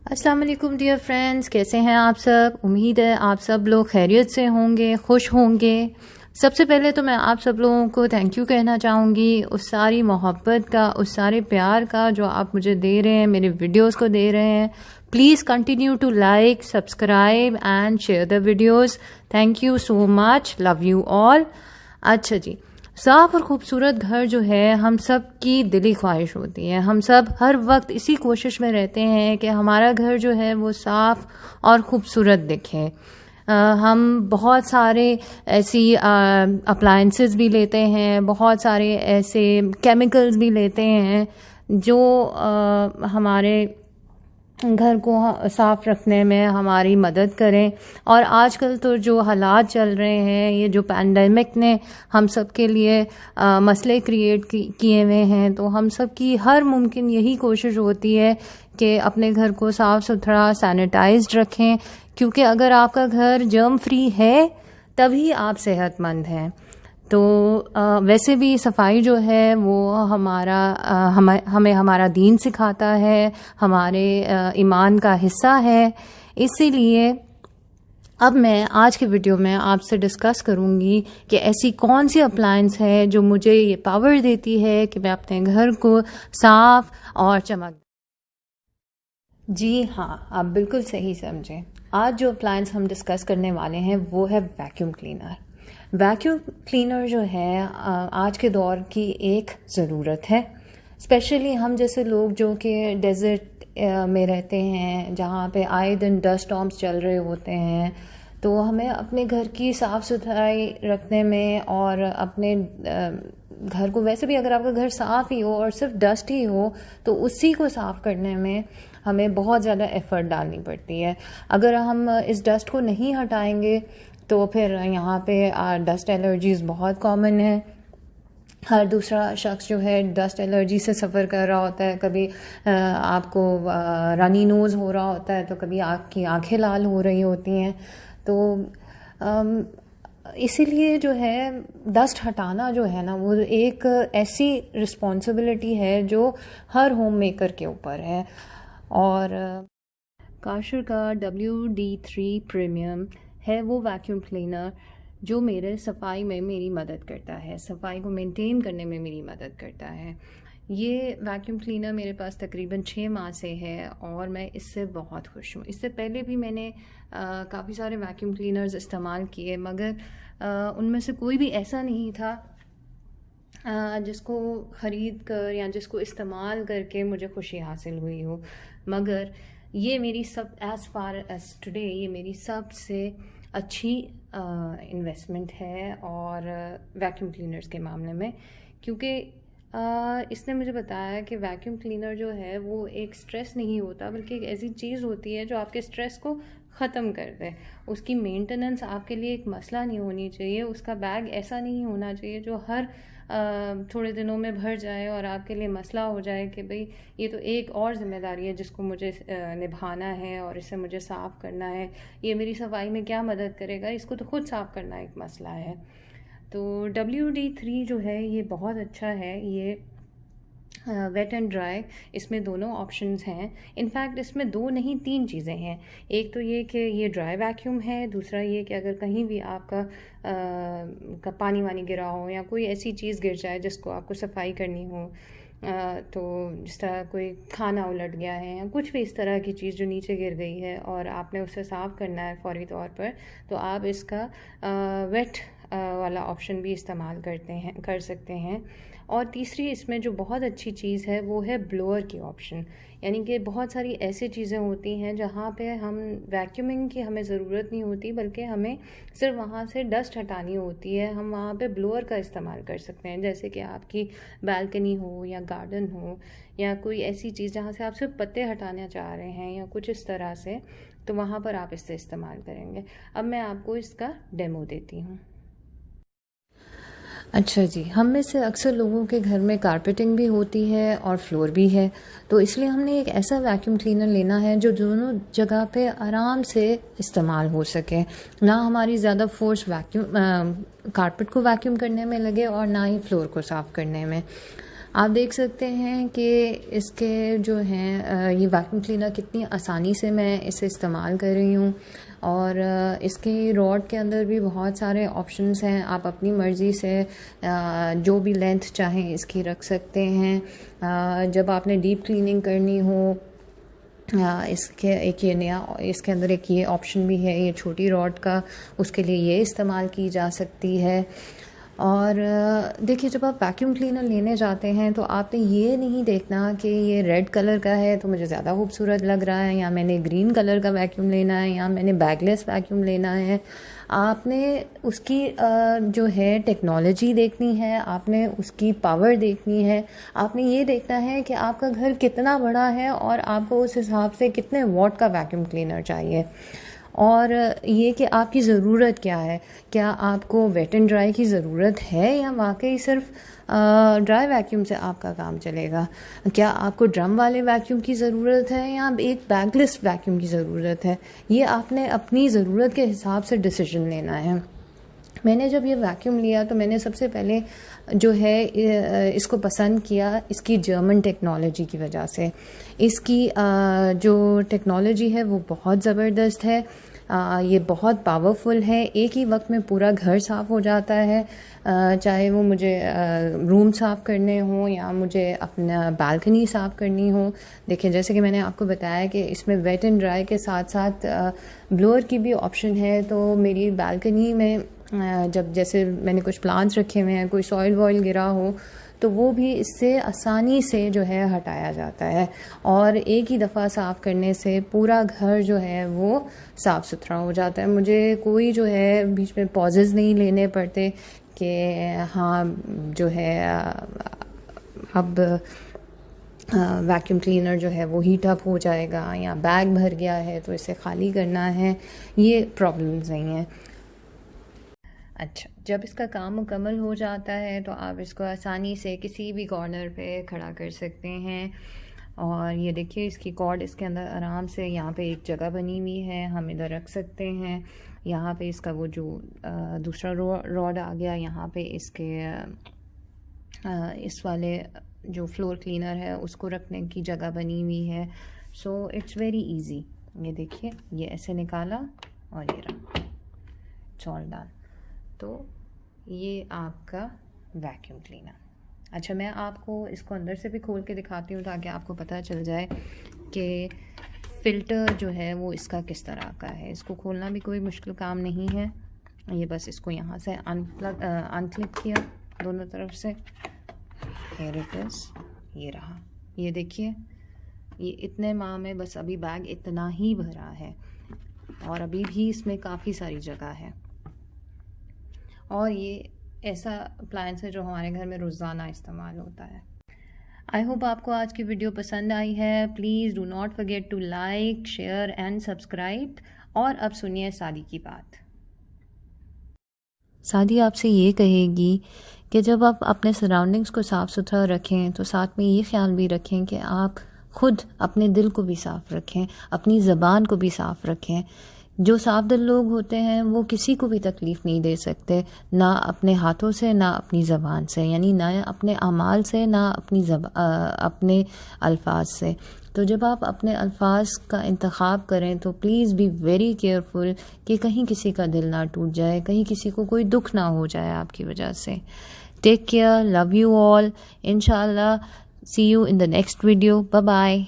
السلام علیکم dear friends, کیسے ہیں آپ سب؟ امید ہے آپ سب لوگ خیریت سے ہوں گے، خوش ہوں گے۔ سب سے پہلے تو میں آپ سب لوگوں کو تھینک یو کہنا چاہوں گی اس ساری محبت کا، اس سارے پیار کا جو آپ مجھے دے رہے ہیں، میرے ویڈیوز کو دے رہے ہیں۔ Please continue to like, subscribe and share the videos. Thank you so much, love you all. اچھا جی، صاف اور خوبصورت گھر جو ہے ہم سب کی دلی خواہش ہوتی ہے۔ ہم سب ہر وقت اسی کوشش میں رہتے ہیں کہ ہمارا گھر جو ہے وہ صاف اور خوبصورت دکھے۔ ہم بہت سارے ایسی اپلائنسز بھی لیتے ہیں، بہت سارے ایسے کیمیکلز بھی لیتے ہیں جو ہمارے گھر کو صاف رکھنے میں ہماری مدد کریں۔ اور آج کل تو جو حالات چل رہے ہیں، یہ جو پینڈیمک نے ہم سب کے لیے مسئلے کریٹ کیے ہوئے ہیں، تو ہم سب کی ہر ممکن یہی کوشش ہوتی ہے کہ اپنے گھر کو صاف ستھرا سینیٹائزڈ رکھیں، کیونکہ اگر آپ کا گھر جرم فری ہے تبھی آپ صحت مند ہیں۔ تو ویسے بھی صفائی جو ہے وہ ہمیں ہمارا دین سکھاتا ہے، ہمارے ایمان کا حصہ ہے۔ اسی لیے اب میں آج کے ویڈیو میں آپ سے ڈسکس کروں گی کہ ایسی کون سی اپلائنس ہے جو مجھے یہ پاور دیتی ہے کہ میں اپنے گھر کو صاف اور چمک۔ جی ہاں، آپ بالکل صحیح سمجھیں۔ آج جو اپلائنس ہم ڈسکس کرنے والے ہیں وہ ہے ویکیوم کلینر۔ ویکیوم کلینر جو ہے آج کے دور کی ایک ضرورت ہے، اسپیشلی ہم جیسے لوگ جو کہ ڈیزرٹ میں رہتے ہیں، جہاں پہ آئے دن ڈسٹ اسٹارمز چل رہے ہوتے ہیں، تو ہمیں اپنے گھر کی صاف ستھرائی رکھنے میں اور اپنے گھر کو، ویسے بھی اگر آپ کا گھر صاف ہی ہو اور صرف ڈسٹ ہی ہو تو اسی کو صاف کرنے میں ہمیں بہت زیادہ ایفرٹ ڈالنی پڑتی ہے۔ اگر ہم اس ڈسٹ کو نہیں ہٹائیں گے تو پھر یہاں پہ ڈسٹ الرجیز بہت کامن ہے۔ ہر دوسرا شخص جو ہے ڈسٹ الرجی سے سفر کر رہا ہوتا ہے، کبھی آپ کو رنی نوز ہو رہا ہوتا ہے، تو کبھی آپ کی آنکھیں لال ہو رہی ہوتی ہیں۔ تو اسی لیے جو ہے ڈسٹ ہٹانا جو ہے نا، وہ ایک ایسی رسپانسبلٹی ہے جو ہر ہوم میکر کے اوپر ہے۔ اور کاشر کا WD3 پریمیم ہے وہ ویکیوم کلینر جو میرے صفائی میں میری مدد کرتا ہے، صفائی کو مینٹین کرنے میں میری مدد کرتا ہے۔ یہ ویکیوم کلینر میرے پاس تقریباً 6 ماہ سے ہے اور میں اس سے بہت خوش ہوں۔ اس سے پہلے بھی میں نے کافی سارے ویکیوم کلینرز استعمال کیے، مگر ان میں سے کوئی بھی ایسا نہیں تھا جس کو خرید کر یا جس کو استعمال کر کے مجھے خوشی حاصل ہوئی ہو۔ مگر یہ میری ایز فار ایز ٹوڈے یہ میری سب سے اچھی انویسٹمنٹ ہے اور ویکیوم کلینرز کے معاملے میں، کیونکہ اس نے مجھے بتایا کہ ویکیوم کلینر جو ہے وہ ایک سٹریس نہیں ہوتا، بلکہ ایک ایسی چیز ہوتی ہے جو آپ کے سٹریس کو ختم کر دے۔ اس کی مینٹیننس آپ کے لیے ایک مسئلہ نہیں ہونی چاہیے، اس کا بیگ ایسا نہیں ہونا چاہیے جو ہر تھوڑے دنوں میں بھر جائے اور آپ کے لیے مسئلہ ہو جائے کہ بھئی یہ تو ایک اور ذمہ داری ہے جس کو مجھے نبھانا ہے اور اسے مجھے صاف کرنا ہے، یہ میری صفائی میں کیا مدد کرے گا، اس کو تو خود صاف کرنا ایک مسئلہ ہے۔ تو WD3 جو ہے یہ بہت اچھا ہے۔ یہ ویٹ اینڈ ڈرائی، اس میں دونوں آپشنز ہیں۔ انفیکٹ اس میں 2 نہیں 3 چیزیں ہیں۔ ایک تو یہ کہ یہ ڈرائی ویکیوم ہے، دوسرا یہ کہ اگر کہیں بھی آپ کا پانی وانی گرا ہو یا کوئی ایسی چیز گر جائے جس کو آپ کو صفائی کرنی ہو، تو جس طرح کوئی کھانا الٹ گیا ہے یا کچھ بھی اس طرح کی چیز جو نیچے گر گئی ہے اور آپ نے اسے صاف کرنا ہے فوری طور پر، تو آپ اس کا ویٹ والا آپشن بھی استعمال کر سکتے ہیں۔ اور تیسری اس میں جو بہت اچھی چیز ہے وہ ہے بلوور کی آپشن، یعنی کہ بہت ساری ایسی چیزیں ہوتی ہیں جہاں پہ ہم ویکیومنگ کی ہمیں ضرورت نہیں ہوتی، بلکہ ہمیں صرف وہاں سے ڈسٹ ہٹانی ہوتی ہے، ہم وہاں پہ بلوور کا استعمال کر سکتے ہیں۔ جیسے کہ آپ کی بالکنی ہو یا گارڈن ہو یا کوئی ایسی چیز جہاں سے آپ صرف پتے ہٹانا چاہ رہے ہیں یا کچھ اس طرح سے، تو وہاں پر آپ اس سے استعمال کریں گے۔ اب میں آپ کو اس کا ڈیمو دیتی ہوں۔ اچھا جی، ہم میں سے اکثر لوگوں کے گھر میں کارپیٹنگ بھی ہوتی ہے اور فلور بھی ہے، تو اس لیے ہم نے ایک ایسا ویکیوم کلینر لینا ہے جو دونوں جگہ پہ آرام سے استعمال ہو سکے، نہ ہماری زیادہ فورس کارپیٹ کو ویکیوم کرنے میں لگے اور نہ ہی فلور کو صاف کرنے میں۔ آپ دیکھ سکتے ہیں کہ اس کے جو ہیں یہ ویکیوم کلینر کتنی آسانی سے میں اسے استعمال کر رہی ہوں، اور اس کی راڈ کے اندر بھی بہت سارے آپشنس ہیں، آپ اپنی مرضی سے جو بھی لینتھ چاہیں اس کی رکھ سکتے ہیں۔ جب آپ نے ڈیپ کلیننگ کرنی ہو، اس کے ایک یہ نیا اس کے اندر ایک یہ آپشن بھی ہے یہ چھوٹی راڈ کا، اس کے لیے یہ استعمال کی جا سکتی ہے۔ اور دیکھیے جب آپ ویکیوم کلینر لینے جاتے ہیں تو آپ نے یہ نہیں دیکھنا کہ یہ ریڈ کلر کا ہے تو مجھے زیادہ خوبصورت لگ رہا ہے، یا میں نے گرین کلر کا ویکیوم لینا ہے، یا میں نے بیگ لیس ویکیوم لینا ہے۔ آپ نے اس کی جو ہے ٹیکنالوجی دیکھنی ہے، آپ نے اس کی پاور دیکھنی ہے، آپ نے یہ دیکھنا ہے کہ آپ کا گھر کتنا بڑا ہے اور آپ کو اس حساب سے کتنے واٹ کا ویکیوم کلینر چاہیے، اور یہ کہ آپ کی ضرورت کیا ہے۔ کیا آپ کو ویٹ اینڈ ڈرائی کی ضرورت ہے، یا واقعی صرف ڈرائی ویکیوم سے آپ کا کام چلے گا؟ کیا آپ کو ڈرم والے ویکیوم کی ضرورت ہے، یا ایک بیگ لیس ویکیوم کی ضرورت ہے؟ یہ آپ نے اپنی ضرورت کے حساب سے ڈیسیژن لینا ہے۔ میں نے جب یہ ویکیوم لیا تو میں نے سب سے پہلے جو ہے اس کو پسند کیا اس کی جرمن ٹیکنالوجی کی وجہ سے۔ اس کی جو ٹیکنالوجی ہے وہ بہت زبردست ہے، یہ بہت پاورفل ہے، ایک ہی وقت میں پورا گھر صاف ہو جاتا ہے، چاہے وہ مجھے روم صاف کرنے ہوں یا مجھے اپنا بالکنی صاف کرنی ہو۔ دیکھیں جیسے کہ میں نے آپ کو بتایا کہ اس میں ویٹ اینڈ ڈرائی کے ساتھ ساتھ بلور کی بھی آپشن ہے، تو میری بالکنی میں جب جیسے میں نے کچھ پلانٹس رکھے ہوئے ہیں، کوئی سوئل وائل گرا ہو تو وہ بھی اس سے آسانی سے جو ہے ہٹایا جاتا ہے، اور ایک ہی دفعہ صاف کرنے سے پورا گھر جو ہے وہ صاف ستھرا ہو جاتا ہے۔ مجھے کوئی جو ہے بیچ میں پازز نہیں لینے پڑتے کہ ہاں جو ہے اب ویکیوم کلینر جو ہے وہ ہیٹ اپ ہو جائے گا، یا بیگ بھر گیا ہے تو اسے خالی کرنا ہے، یہ پرابلمز نہیں ہیں۔ اچھا، جب اس کا کام مکمل ہو جاتا ہے تو آپ اس کو آسانی سے کسی بھی کارنر پہ کھڑا کر سکتے ہیں، اور یہ دیکھیے اس کی کارڈ اس کے اندر آرام سے یہاں پہ ایک جگہ بنی ہوئی ہے، ہم ادھر رکھ سکتے ہیں۔ یہاں پہ اس کا وہ جو دوسرا راڈ آ گیا، یہاں پہ اس کے اس والے جو فلور کلینر ہے اس کو رکھنے کی جگہ بنی ہوئی ہے۔ So it's very easy. یہ دیکھیے یہ ایسے نکالا اور یہ رہا، اٹس آل ڈن۔ تو یہ آپ کا ویکیوم کلینر۔ اچھا، میں آپ کو اس کو اندر سے بھی کھول کے دکھاتی ہوں تاکہ آپ کو پتہ چل جائے کہ فلٹر جو ہے وہ اس کا کس طرح کا ہے۔ اس کو کھولنا بھی کوئی مشکل کام نہیں ہے، یہ بس اس کو یہاں سے انکلپ کیا دونوں طرف سے، ہیئر اٹ از، یہ رہا۔ یہ دیکھیے یہ اتنے ماہ میں بس ابھی بیگ اتنا ہی بھرا ہے، اور ابھی بھی اس میں کافی ساری جگہ ہے، اور یہ ایسا اپلائنس ہے جو ہمارے گھر میں روزانہ استعمال ہوتا ہے۔ آئی ہوپ آپ کو آج کی ویڈیو پسند آئی ہے۔ Please do not forget to like, share and subscribe. اور اب سنیے سادی کی بات۔ سادی آپ سے یہ کہے گی کہ جب آپ اپنے سراؤنڈنگس کو صاف ستھرا رکھیں تو ساتھ میں یہ خیال بھی رکھیں کہ آپ خود اپنے دل کو بھی صاف رکھیں، اپنی زبان کو بھی صاف رکھیں۔ جو صاف دل لوگ ہوتے ہیں وہ کسی کو بھی تکلیف نہیں دے سکتے، نہ اپنے ہاتھوں سے نہ اپنی زبان سے، یعنی نہ اپنے اعمال سے نہ اپنے الفاظ سے۔ تو جب آپ اپنے الفاظ کا انتخاب کریں تو پلیز بی ویری کیئرفل کہ کہیں کسی کا دل نہ ٹوٹ جائے، کہیں کسی کو کوئی دکھ نہ ہو جائے آپ کی وجہ سے۔ Take care, love you all, انشاءاللہ see you in the next video, bye bye.